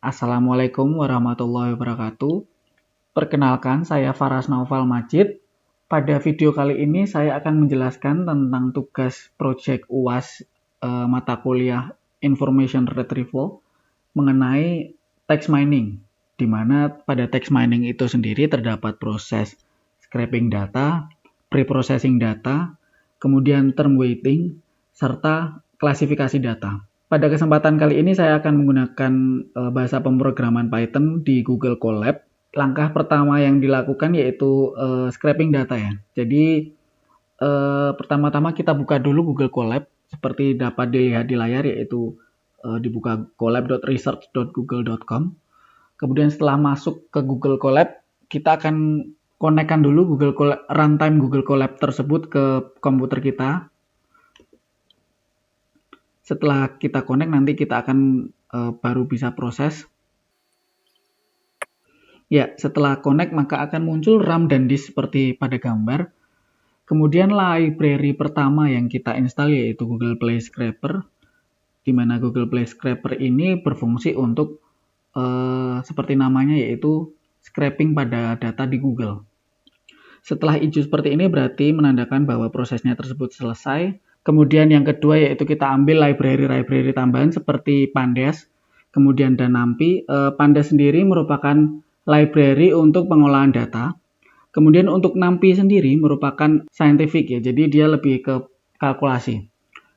Assalamualaikum warahmatullahi wabarakatuh. Perkenalkan, saya Faras Naufal Majid. Pada video kali ini saya akan menjelaskan tentang tugas project UAS mata kuliah Information Retrieval mengenai text mining, di mana pada text mining itu sendiri terdapat proses scraping data, pre-processing data, kemudian term weighting, serta klasifikasi data. Pada kesempatan kali ini saya akan menggunakan bahasa pemrograman Python di Google Colab. Langkah pertama yang dilakukan yaitu scraping data ya. Jadi pertama-tama kita buka dulu Google Colab seperti dapat dilihat di layar, yaitu dibuka colab.research.google.com. Kemudian setelah masuk ke Google Colab, kita akan konekkan dulu Google Colab, runtime Google Colab tersebut ke komputer kita. Setelah kita connect, nanti kita akan baru bisa proses. Ya, setelah connect maka akan muncul RAM dan disk seperti pada gambar. Kemudian library pertama yang kita install yaitu Google Play Scraper, di mana Google Play Scraper ini berfungsi untuk seperti namanya, yaitu scraping pada data di Google. Setelah hijau seperti ini berarti menandakan bahwa prosesnya tersebut selesai. Kemudian yang kedua yaitu kita ambil library tambahan seperti Pandas, kemudian dan NumPy. Pandas sendiri merupakan library untuk pengolahan data. Kemudian untuk NumPy sendiri merupakan scientific ya, jadi dia lebih ke kalkulasi.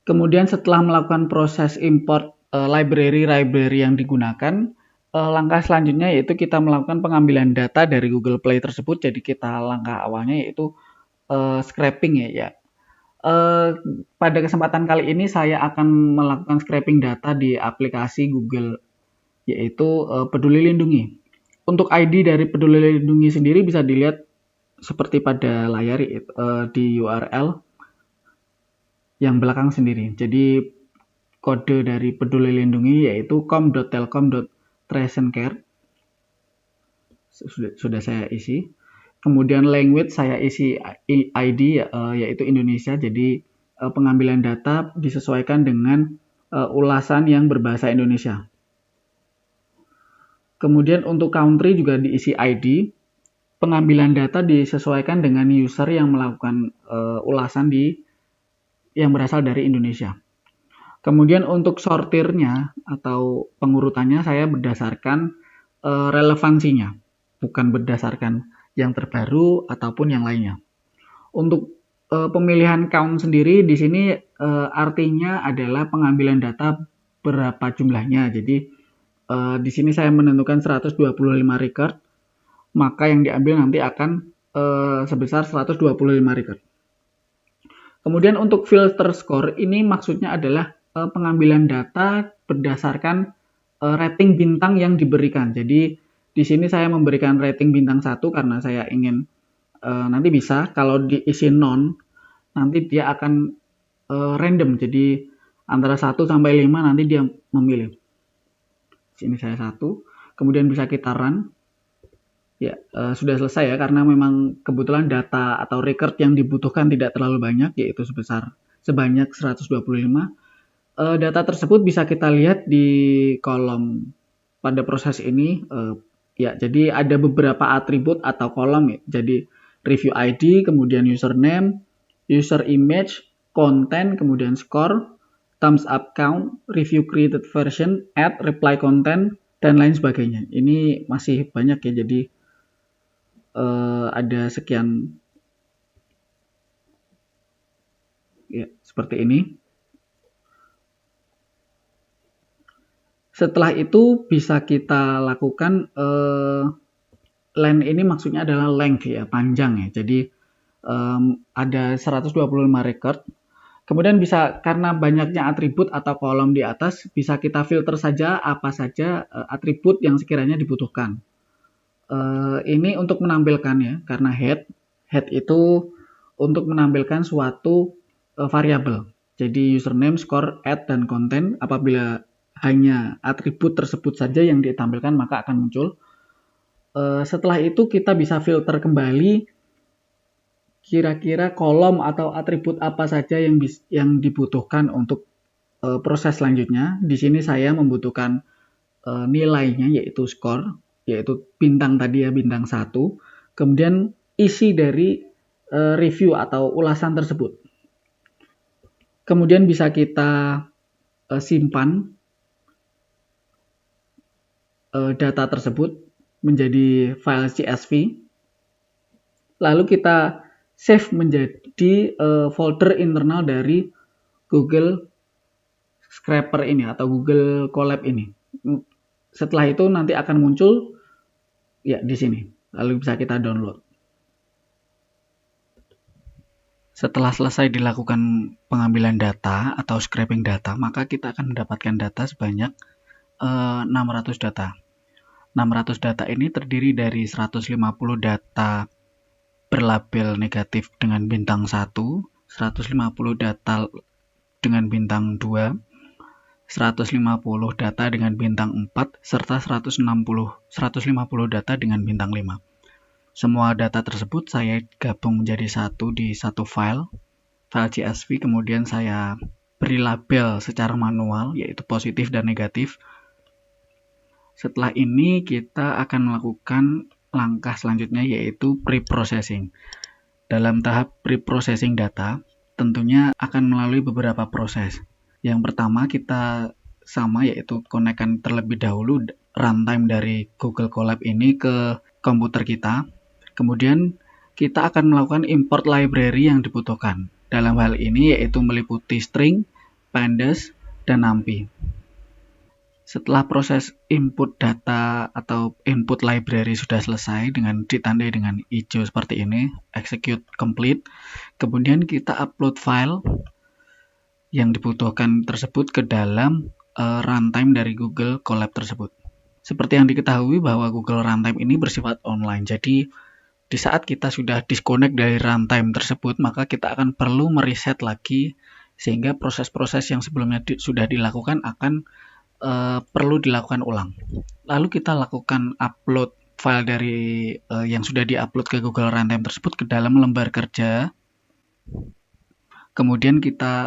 Kemudian setelah melakukan proses import library yang digunakan, langkah selanjutnya yaitu kita melakukan pengambilan data dari Google Play tersebut. Jadi kita langkah awalnya yaitu scraping ya. Pada kesempatan kali ini saya akan melakukan scraping data di aplikasi Google, yaitu Peduli Lindungi. Untuk ID dari Peduli Lindungi sendiri bisa dilihat seperti pada layar di URL yang belakang sendiri. Jadi kode dari Peduli Lindungi yaitu com.telkom.tracencare. Sudah saya isi. Kemudian language saya isi ID yaitu Indonesia. Jadi pengambilan data disesuaikan dengan ulasan yang berbahasa Indonesia. Kemudian untuk country juga diisi ID. Pengambilan data disesuaikan dengan user yang melakukan ulasan yang berasal dari Indonesia. Kemudian untuk sortirnya atau pengurutannya saya berdasarkan relevansinya, bukan berdasarkan yang terbaru ataupun yang lainnya. Untuk pemilihan count sendiri di sini artinya adalah pengambilan data berapa jumlahnya. Jadi di sini saya menentukan 125 record, maka yang diambil nanti akan sebesar 125 record. Kemudian untuk filter score ini maksudnya adalah pengambilan data berdasarkan rating bintang yang diberikan. Jadi di sini saya memberikan rating bintang 1 karena saya ingin nanti bisa kalau diisi non, nanti dia akan random. Jadi antara 1 sampai 5 nanti dia memilih. Di sini saya 1. Kemudian bisa kita run. Ya, sudah selesai ya, karena memang kebetulan data atau record yang dibutuhkan tidak terlalu banyak, yaitu sebanyak 125. Data tersebut bisa kita lihat di kolom pada proses ini. Ya, jadi ada beberapa atribut atau kolom ya. Jadi review ID, kemudian username, user image, content, kemudian score, thumbs up count, review created version, add, reply content, dan lain sebagainya. Ini masih banyak ya, jadi ada sekian ya, seperti ini. Setelah itu bisa kita lakukan length, ini maksudnya adalah length ya, panjang ya. Jadi ada 125 record. Kemudian bisa, karena banyaknya atribut atau kolom di atas, bisa kita filter saja apa saja atribut yang sekiranya dibutuhkan. Ini untuk menampilkan ya, karena head itu untuk menampilkan suatu variabel. Jadi username, score, add, dan content. Apabila hanya atribut tersebut saja yang ditampilkan maka akan muncul. Setelah itu kita bisa filter kembali kira-kira kolom atau atribut apa saja yang dibutuhkan untuk proses selanjutnya. Di sini saya membutuhkan nilainya, yaitu skor, yaitu bintang tadi ya, bintang 1. Kemudian isi dari review atau ulasan tersebut. Kemudian bisa kita simpan data tersebut menjadi file CSV. Lalu kita save menjadi folder internal dari Google Scraper ini atau Google Colab ini. Setelah itu nanti akan muncul ya di sini. Lalu bisa kita download. Setelah selesai dilakukan pengambilan data atau scraping data, maka kita akan mendapatkan data sebanyak 600 data. 600 data ini terdiri dari 150 data berlabel negatif dengan bintang 1, 150 data dengan bintang 2, 150 data dengan bintang 4, serta 150 data dengan bintang 5. Semua data tersebut saya gabung menjadi satu di satu file CSV, kemudian saya beri label secara manual, yaitu positif dan negatif. Setelah ini kita akan melakukan langkah selanjutnya, yaitu pre-processing. Dalam tahap pre-processing data, tentunya akan melalui beberapa proses. Yang pertama kita yaitu konekkan terlebih dahulu runtime dari Google Colab ini ke komputer kita. Kemudian kita akan melakukan import library yang dibutuhkan. Dalam hal ini yaitu meliputi string, pandas, dan numpy. Setelah proses input data atau input library sudah selesai dengan ditandai dengan hijau seperti ini, execute complete, kemudian kita upload file yang dibutuhkan tersebut ke dalam runtime dari Google Colab tersebut. Seperti yang diketahui bahwa Google Runtime ini bersifat online, jadi di saat kita sudah disconnect dari runtime tersebut, maka kita akan perlu mereset lagi sehingga proses-proses yang sebelumnya sudah dilakukan akan perlu dilakukan ulang. Lalu kita lakukan upload file dari yang sudah diupload ke Google Runtime tersebut ke dalam lembar kerja. Kemudian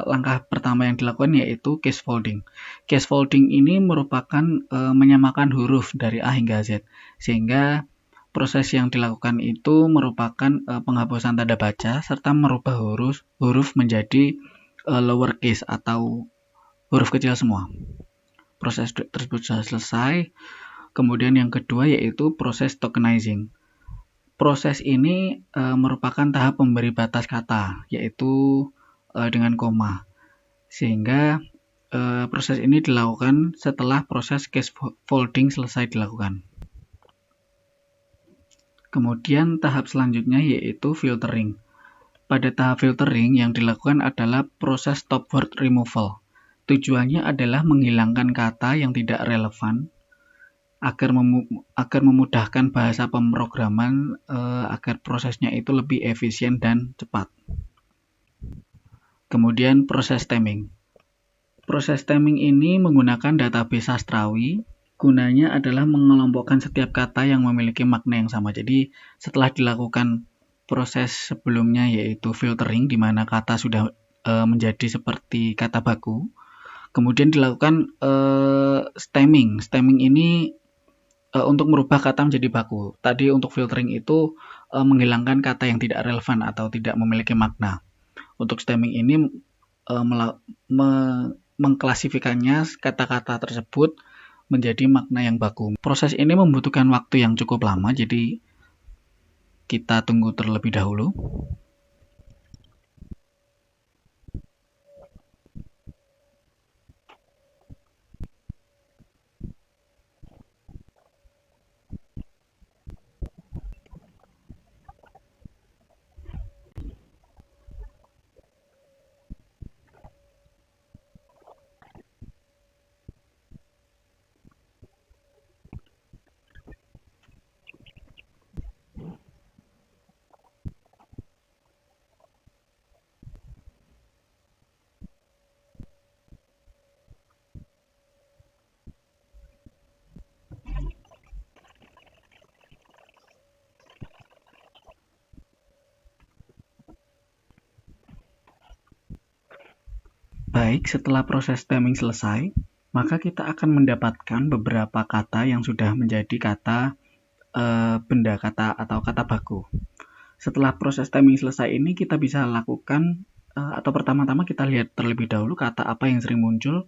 langkah pertama yang dilakukan yaitu case folding. Case folding ini merupakan menyamakan huruf dari A hingga Z, sehingga proses yang dilakukan itu merupakan penghapusan tanda baca serta merubah huruf menjadi lowercase atau huruf kecil semua. Proses tersebut sudah selesai. Kemudian yang kedua yaitu proses tokenizing. Proses ini merupakan tahap pemberi batas kata, yaitu dengan koma. Sehingga proses ini dilakukan setelah proses case folding selesai dilakukan. Kemudian tahap selanjutnya yaitu filtering. Pada tahap filtering yang dilakukan adalah proses stop word removal. Tujuannya adalah menghilangkan kata yang tidak relevan agar memudahkan bahasa pemrograman agar prosesnya itu lebih efisien dan cepat. Kemudian proses stemming. Proses stemming ini menggunakan database sastrawi. Gunanya adalah mengelompokkan setiap kata yang memiliki makna yang sama. Jadi setelah dilakukan proses sebelumnya yaitu filtering, di mana kata sudah menjadi seperti kata baku, kemudian dilakukan stemming. Stemming ini untuk merubah kata menjadi baku. Tadi untuk filtering itu menghilangkan kata yang tidak relevan atau tidak memiliki makna. Untuk stemming ini mengklasifikasinya kata-kata tersebut menjadi makna yang baku. Proses ini membutuhkan waktu yang cukup lama, jadi kita tunggu terlebih dahulu. Baik, setelah proses stemming selesai, maka kita akan mendapatkan beberapa kata yang sudah menjadi kata benda kata atau kata baku. Setelah proses timing selesai ini, kita bisa lakukan atau pertama-tama kita lihat terlebih dahulu kata apa yang sering muncul.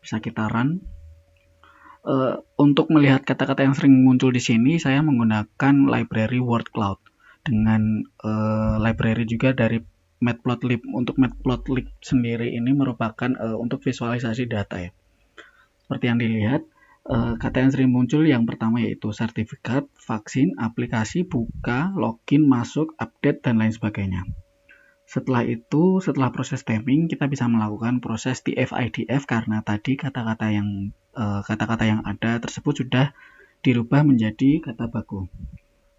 Bisa kita run. Untuk melihat kata-kata yang sering muncul di sini, saya menggunakan library word cloud dengan library juga dari Matplotlib. Untuk Matplotlib sendiri ini merupakan untuk visualisasi data ya. Seperti yang dilihat, kata yang sering muncul yang pertama yaitu sertifikat, vaksin, aplikasi, buka, login, masuk, update, dan lain sebagainya. Setelah itu, setelah proses timing, kita bisa melakukan proses TF-IDF karena tadi kata-kata yang ada tersebut sudah dirubah menjadi kata baku.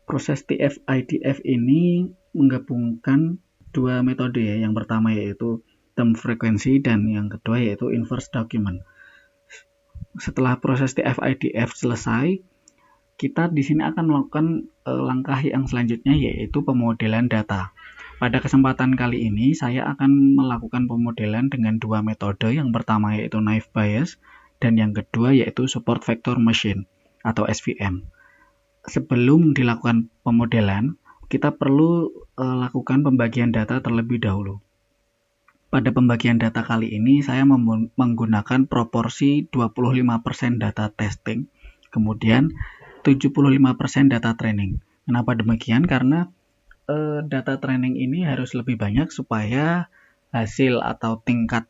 Proses TF-IDF ini menggabungkan dua metode ya. Yang pertama yaitu term frequency dan yang kedua yaitu inverse document. Setelah proses TF-IDF selesai, kita di sini akan melakukan langkah yang selanjutnya yaitu pemodelan data. Pada kesempatan kali ini saya akan melakukan pemodelan dengan dua metode. Yang pertama yaitu naive Bayes dan yang kedua yaitu support vector machine atau SVM. Sebelum dilakukan pemodelan, kita perlu lakukan pembagian data terlebih dahulu. Pada pembagian data kali ini saya menggunakan proporsi 25% data testing, kemudian 75% data training. Kenapa demikian? Karena data training ini harus lebih banyak supaya hasil atau tingkat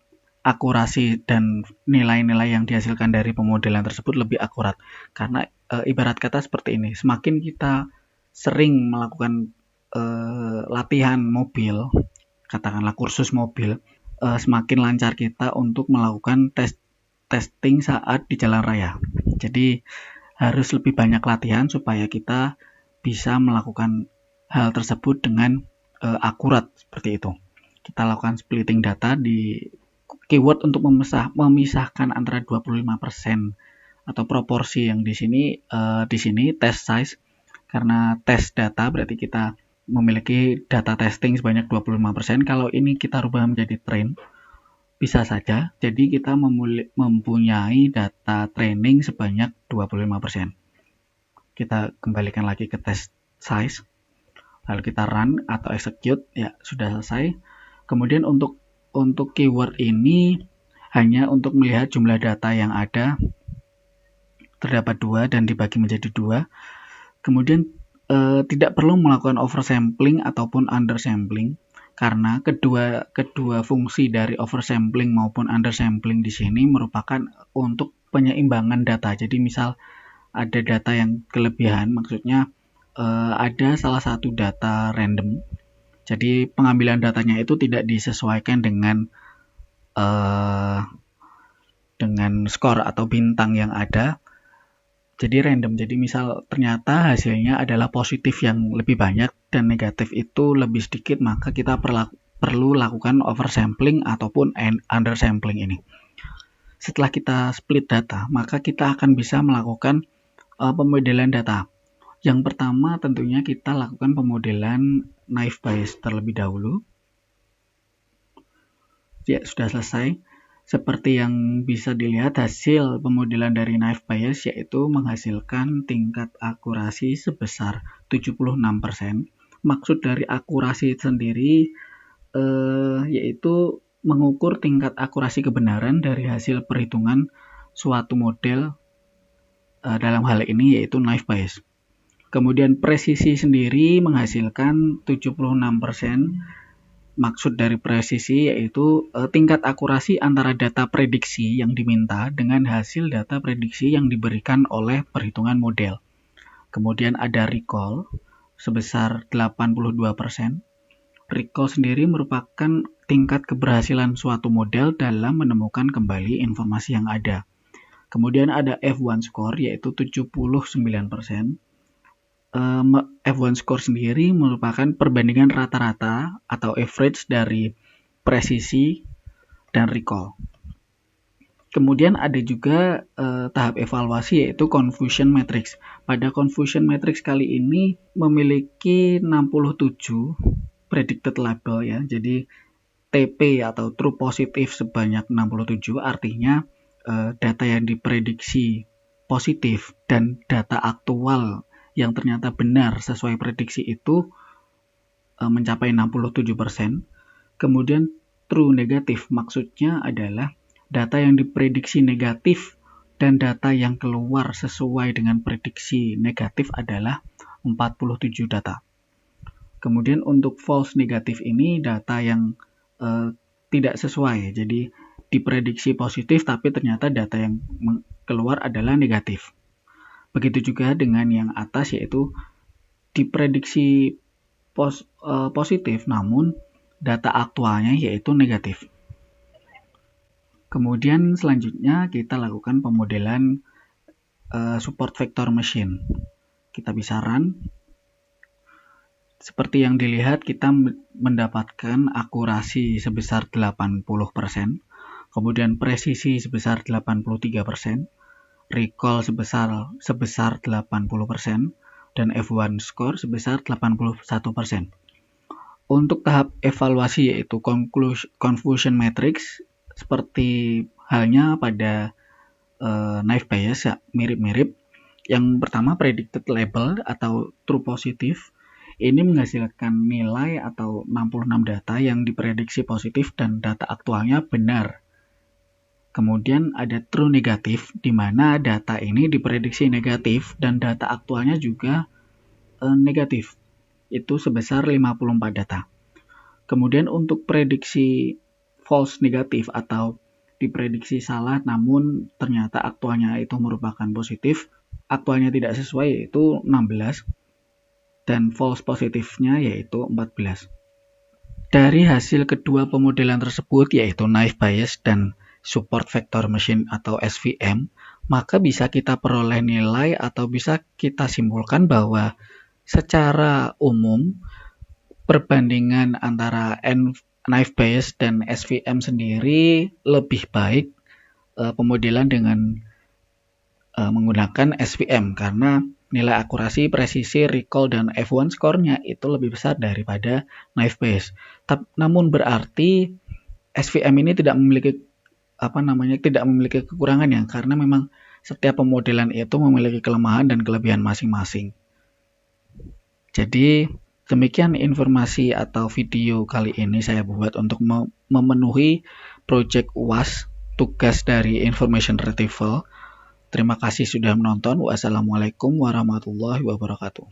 akurasi dan nilai-nilai yang dihasilkan dari pemodelan tersebut lebih akurat. Karena ibarat kata seperti ini, semakin kita sering melakukan latihan mobil, katakanlah kursus mobil, semakin lancar kita untuk melakukan testing saat di jalan raya. Jadi harus lebih banyak latihan supaya kita bisa melakukan hal tersebut dengan akurat seperti itu. Kita lakukan splitting data di keyword untuk memisahkan antara 25% atau proporsi yang di sini test size, karena test data berarti kita memiliki data testing sebanyak 25%. Kalau ini kita rubah menjadi train, bisa saja jadi kita mempunyai data training sebanyak 25%. Kita kembalikan lagi ke test size, lalu kita run atau execute, ya sudah selesai. Kemudian untuk keyword ini hanya untuk melihat jumlah data yang ada, terdapat 2 dan dibagi menjadi 2. Kemudian tidak perlu melakukan oversampling ataupun undersampling karena kedua fungsi dari oversampling maupun undersampling di sini merupakan untuk penyeimbangan data. Jadi misal ada data yang kelebihan, maksudnya ada salah satu data random. Jadi pengambilan datanya itu tidak disesuaikan dengan skor atau bintang yang ada. Jadi random. Jadi misal ternyata hasilnya adalah positif yang lebih banyak dan negatif itu lebih sedikit, maka kita perlu lakukan oversampling ataupun undersampling ini. Setelah kita split data, maka kita akan bisa melakukan pemodelan data. Yang pertama tentunya kita lakukan pemodelan naive Bayes terlebih dahulu. Ya, sudah selesai. Seperti yang bisa dilihat, hasil pemodelan dari naive Bayes yaitu menghasilkan tingkat akurasi sebesar 76%. Maksud dari akurasi sendiri yaitu mengukur tingkat akurasi kebenaran dari hasil perhitungan suatu model, dalam hal ini yaitu naive Bayes. Kemudian presisi sendiri menghasilkan 76%. Maksud dari presisi yaitu tingkat akurasi antara data prediksi yang diminta dengan hasil data prediksi yang diberikan oleh perhitungan model. Kemudian ada recall sebesar 82%. Recall sendiri merupakan tingkat keberhasilan suatu model dalam menemukan kembali informasi yang ada. Kemudian ada F1 score yaitu 79%. F1 score sendiri merupakan perbandingan rata-rata atau average dari presisi dan recall. Kemudian ada juga tahap evaluasi yaitu confusion matrix. Pada confusion matrix kali ini memiliki 67 predicted label ya. Jadi TP atau true positive sebanyak 67, artinya data yang diprediksi positif dan data aktual yang ternyata benar sesuai prediksi itu mencapai 67%. Kemudian true negatif maksudnya adalah data yang diprediksi negatif dan data yang keluar sesuai dengan prediksi negatif adalah 47 data. Kemudian untuk false negatif ini data yang tidak sesuai. Jadi diprediksi positif tapi ternyata data yang keluar adalah negatif. Begitu juga dengan yang atas yaitu diprediksi positif namun data aktualnya yaitu negatif. Kemudian selanjutnya kita lakukan pemodelan support vector machine. Kita bisa run. Seperti yang dilihat kita mendapatkan akurasi sebesar 80%, kemudian presisi sebesar 83%, recall sebesar 80%, dan F1 score sebesar 81%. Untuk tahap evaluasi yaitu confusion matrix, seperti halnya pada naive Bayes ya, mirip-mirip. Yang pertama predicted label atau true positif. Ini menghasilkan nilai atau 66 data yang diprediksi positif dan data aktualnya benar. Kemudian ada true negatif di mana data ini diprediksi negatif dan data aktualnya juga negatif. Itu sebesar 54 data. Kemudian untuk prediksi false negatif atau diprediksi salah namun ternyata aktualnya itu merupakan positif, aktualnya tidak sesuai yaitu 16 dan false positifnya yaitu 14. Dari hasil kedua pemodelan tersebut yaitu naive Bayes dan support vector machine atau SVM, maka bisa kita peroleh nilai atau bisa kita simpulkan bahwa secara umum perbandingan antara naive Bayes dan SVM sendiri lebih baik pemodelan dengan menggunakan SVM karena nilai akurasi, presisi, recall, dan F1 score-nya itu lebih besar daripada naive Bayes. Namun berarti SVM ini tidak memiliki kekurangan ya, karena memang setiap pemodelan itu memiliki kelemahan dan kelebihan masing-masing. Jadi demikian informasi atau video kali ini saya buat untuk memenuhi project UAS, tugas dari Information Retrieval. Terima kasih sudah menonton. Wassalamualaikum warahmatullahi wabarakatuh.